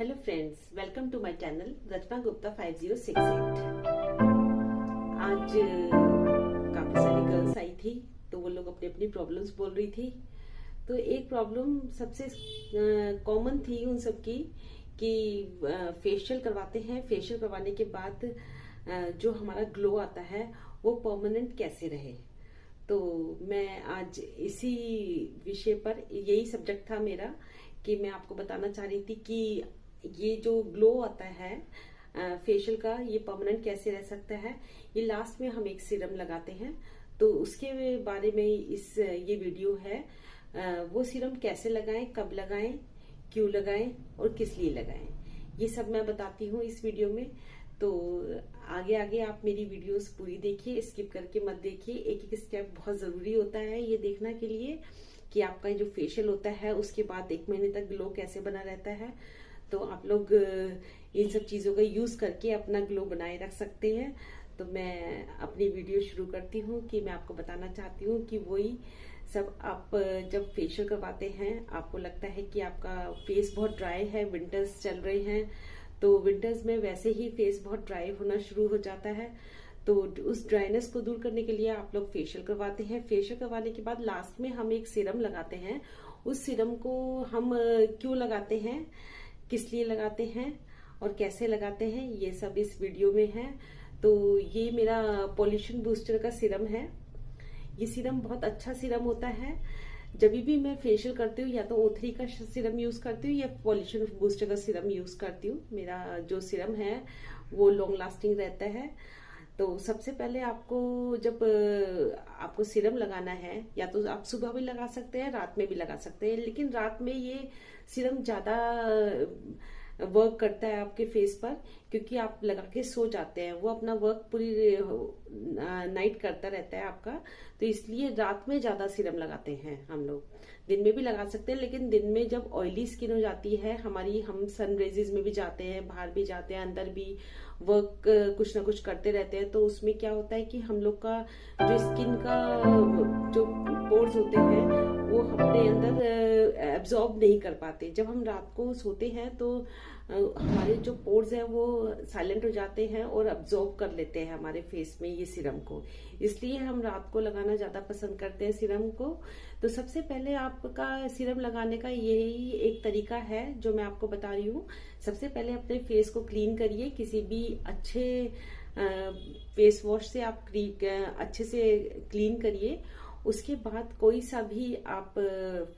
Hello friends, welcome to my channel Rachna Gupta 5068। आज काफी सारी गर्ल्स आई थी, तो वो लोग अपनी अपनी प्रॉब्लम्स बोल रही थी। तो एक प्रॉब्लम सबसे कॉमन थी उन सब की कि फेशियल करवाते हैं, फेशियल करवाने के बाद जो हमारा ग्लो आता है वो परमानेंट कैसे रहे। तो मैं आज इसी विषय पर, यही सब्जेक्ट था मेरा, कि मैं आपको बताना चाह रही थी कि ये जो ग्लो आता है फेशियल का, ये परमानेंट कैसे रह सकता है। ये लास्ट में हम एक सीरम लगाते हैं, तो उसके बारे में ये वीडियो है। वो सीरम कैसे लगाएं, कब लगाएं, क्यों लगाएं और किस लिए लगाएं, ये सब मैं बताती हूँ इस वीडियो में। तो आगे आगे आप मेरी वीडियोस पूरी देखिए, स्किप करके मत देखिए। एक एक स्टेप बहुत जरूरी होता है ये देखना के लिए कि आपका जो फेशियल होता है उसके बाद 1 महीने तक ग्लो कैसे बना रहता है। तो आप लोग इन सब चीजों का यूज करके अपना ग्लो बनाए रख सकते हैं। तो मैं अपनी वीडियो शुरू करती हूँ कि मैं आपको बताना चाहती हूँ कि वही सब आप जब फेशियल करवाते हैं, आपको लगता है कि आपका फेस बहुत ड्राई है, विंटर्स चल रहे हैं, तो विंटर्स में वैसे ही फेस बहुत ड्राई होना शुरू हो जाता है। तो उस ड्राइनेस को दूर करने के लिए आप लोग फेशियल करवाते हैं। फेशियल करवाने के बाद लास्ट में हम एक सीरम लगाते हैं। उस सीरम को हम क्यों लगाते हैं, किस लिए लगाते हैं और कैसे लगाते हैं, ये सब इस वीडियो में है। तो ये मेरा पॉल्यूशन बूस्टर का सीरम है। ये सीरम बहुत अच्छा सीरम होता है। जब भी मैं फेशियल करती हूँ या तो O3 का सीरम यूज करती हूँ या पॉल्यूशन बूस्टर का सीरम यूज करती हूँ। मेरा जो सीरम है वो लॉन्ग लास्टिंग रहता है। तो सबसे पहले आपको जब आपको सीरम लगाना है, या तो आप सुबह भी लगा सकते हैं, रात में भी लगा सकते हैं, लेकिन रात में ये सीरम ज्यादा वर्क करता है आपके फेस पर, क्योंकि आप लगा के सो जाते हैं। वो अपना वर्क पूरी नाइट करता रहता है आपका, तो इसलिए रात में ज्यादा सीरम लगाते हैं हम लोग। दिन में भी लगा सकते हैं, लेकिन दिन में जब ऑयली स्किन हो जाती है हमारी, हम सन रेजेस में भी जाते हैं, बाहर भी जाते हैं, अंदर भी वर्क कुछ ना कुछ करते रहते हैं, तो उसमें क्या होता है कि हम लोग का जो स्किन का जो पोर्स होते हैं वो अपने अंदर एब्जॉर्ब नहीं कर पाते। जब हम रात को सोते हैं तो हमारे जो पोर्स हैं वो साइलेंट हो जाते हैं और अब्जॉर्ब कर लेते हैं हमारे फेस में ये सीरम को, इसलिए हम रात को लगाना ज्यादा पसंद करते हैं सीरम को। तो सबसे पहले आपका सीरम लगाने का यही एक तरीका है जो मैं आपको बता रही हूँ। सबसे पहले अपने फेस को क्लीन करिए, किसी भी अच्छे फेस वॉश से आप अच्छे से क्लीन करिए। उसके बाद कोई सा भी आप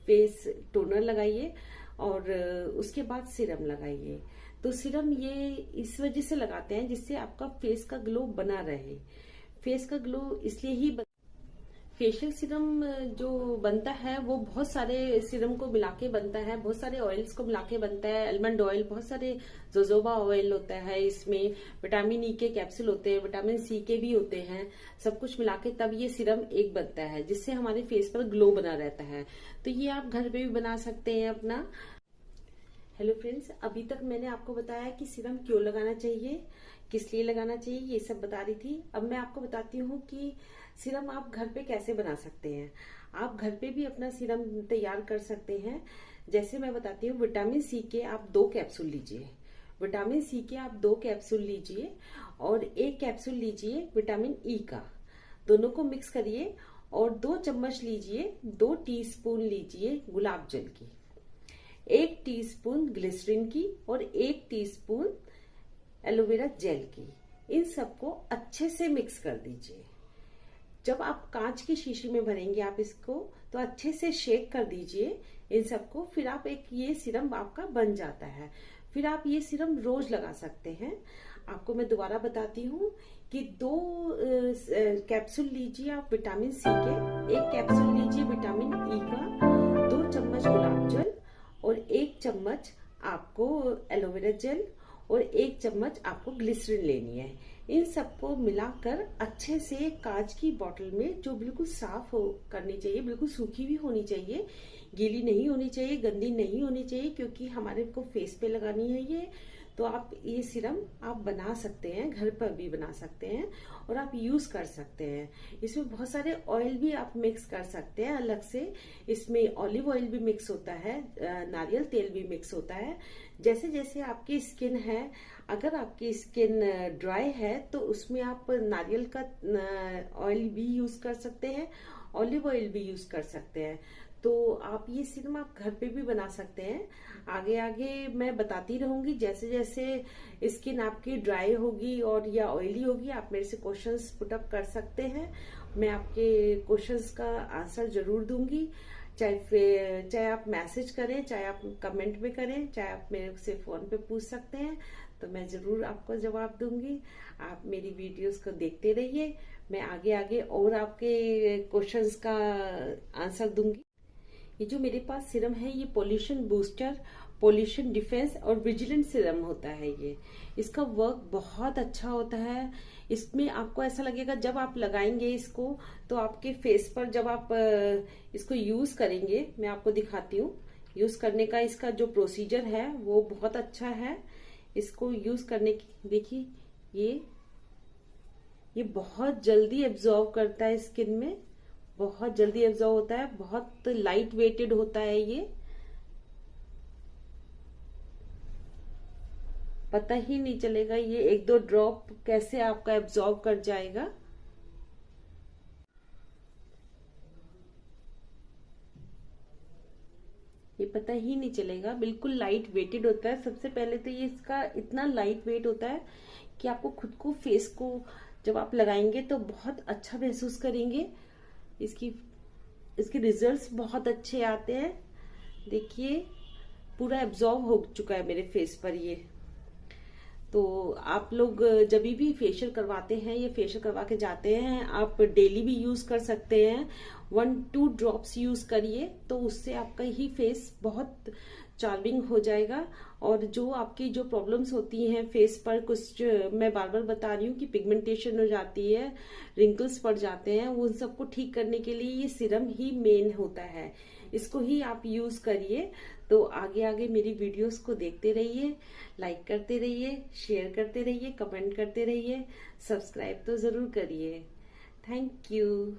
फेस टोनर लगाइए और उसके बाद सीरम लगाइए। तो सीरम ये इस वजह से लगाते हैं जिससे आपका फेस का ग्लो बना रहे। फेस का ग्लो इसलिए ही फेशियल सीरम जो बनता है वो बहुत सारे सीरम को मिलाके बनता है, बहुत सारे ऑयल्स को मिलाके बनता है। आलमंड ऑयल, बहुत सारे जोजोबा ऑयल होता है, इसमें विटामिन ई के कैप्सूल होते हैं, विटामिन सी के भी होते हैं, सब कुछ मिलाके तब ये सीरम एक बनता है जिससे हमारे फेस पर ग्लो बना रहता है। तो ये आप घर पे भी बना सकते हैं अपना। हेलो फ्रेंड्स, अभी तक मैंने आपको बताया कि सीरम क्यों लगाना चाहिए, किस लिए लगाना चाहिए, ये सब बता रही थी। अब मैं आपको बताती हूँ कि सीरम आप घर पे कैसे बना सकते हैं। आप घर पे भी अपना सीरम तैयार कर सकते हैं। जैसे मैं बताती हूँ, विटामिन सी के आप 2 कैप्सूल लीजिए, विटामिन सी के आप 2 कैप्सूल लीजिए और 1 कैप्सूल लीजिए विटामिन ई का। दोनों को मिक्स करिए और 2 चम्मच लीजिए, 2 टीस्पून लीजिए गुलाब जल की, 1 टीस्पून ग्लिसरीन की और 1 टीस्पून एलोवेरा जेल की। इन सबको अच्छे से मिक्स कर दीजिए। जब आप कांच की शीशी में भरेंगे आप इसको, तो अच्छे से शेक कर दीजिए इन सबको। फिर आप ये सीरम आपका बन जाता है। फिर आप ये सीरम रोज लगा सकते हैं। आपको मैं दोबारा बताती हूँ कि 2 कैप्सूल लीजिए आप विटामिन सी के, 1 कैप्सूल लीजिए विटामिन ई का, 2 चम्मच गुलाब जल और 1 चम्मच आपको एलोवेरा जेल और 1 चम्मच आपको ग्लिसरीन लेनी है। इन सबको मिलाकर अच्छे से कांच की बोतल में, जो बिल्कुल साफ हो करनी चाहिए, बिल्कुल सूखी भी होनी चाहिए, गीली नहीं होनी चाहिए, गंदी नहीं होनी चाहिए, क्योंकि हमारे को फेस पे लगानी है ये। तो आप ये सीरम आप बना सकते हैं, घर पर भी बना सकते हैं और आप यूज कर सकते हैं। इसमें बहुत सारे ऑयल भी आप मिक्स कर सकते हैं अलग से। इसमें ऑलिव ऑयल भी मिक्स होता है, नारियल तेल भी मिक्स होता है। जैसे जैसे आपकी स्किन है, अगर आपकी स्किन ड्राई है तो उसमें आप नारियल का ऑयल भी यूज कर सकते हैं, ऑलिव ऑयल भी यूज कर सकते हैं। तो आप ये सीरम आप घर पे भी बना सकते हैं। आगे आगे मैं बताती रहूंगी, जैसे जैसे स्किन आपकी ड्राई होगी और या ऑयली होगी, आप मेरे से क्वेश्चंस पुट अप कर सकते हैं। मैं आपके क्वेश्चंस का आंसर जरूर दूंगी, चाहे आप मैसेज करें, चाहे आप कमेंट में करें, चाहे आप मेरे से फोन पे पूछ सकते हैं, तो मैं जरूर आपको जवाब दूंगी। आप मेरी वीडियोस को देखते रहिए, मैं आगे आगे और आपके क्वेश्चंस का आंसर दूंगी। ये जो मेरे पास सीरम है, ये पोल्यूशन बूस्टर, पोल्यूशन डिफेंस और विजिलेंट सीरम होता है। ये इसका वर्क बहुत अच्छा होता है। इसमें आपको ऐसा लगेगा जब आप लगाएंगे इसको, तो आपके फेस पर जब आप इसको यूज करेंगे, मैं आपको दिखाती हूँ यूज करने का। इसका जो प्रोसीजर है वो बहुत अच्छा है। इसको यूज करने की देखिए, ये बहुत जल्दी एब्जॉर्ब करता है स्किन में, बहुत जल्दी एब्जॉर्ब होता है, बहुत लाइट वेटेड होता है ये, पता ही नहीं चलेगा ये एक दो ड्रॉप कैसे आपका एब्जॉर्ब कर जाएगा। ये पता ही नहीं चलेगा, बिल्कुल लाइट वेटेड होता है। सबसे पहले तो ये इसका इतना लाइट वेट होता है कि आपको खुद को, फेस को जब आप लगाएंगे तो बहुत अच्छा महसूस करेंगे। इसके रिजल्ट्स बहुत अच्छे आते हैं। देखिए पूरा एब्जॉर्ब हो चुका है मेरे फेस पर ये। तो आप लोग जब भी फेशियल करवाते हैं, ये फेशियल करवा के जाते हैं, आप डेली भी यूज कर सकते हैं। 1-2 ड्रॉप्स यूज करिए तो उससे आपका ही फेस बहुत चार्मिंग हो जाएगा। और जो आपकी जो प्रॉब्लम्स होती हैं फेस पर, कुछ मैं बार बार बता रही हूँ कि पिगमेंटेशन हो जाती है, रिंकल्स पड़ जाते हैं, उन सबको ठीक करने के लिए ये सीरम ही मेन होता है। इसको ही आप यूज करिए। तो आगे आगे मेरी वीडियोस को देखते रहिए, लाइक करते रहिए, शेयर करते रहिए, कमेंट करते रहिए, सब्सक्राइब तो जरूर करिए। Thank you.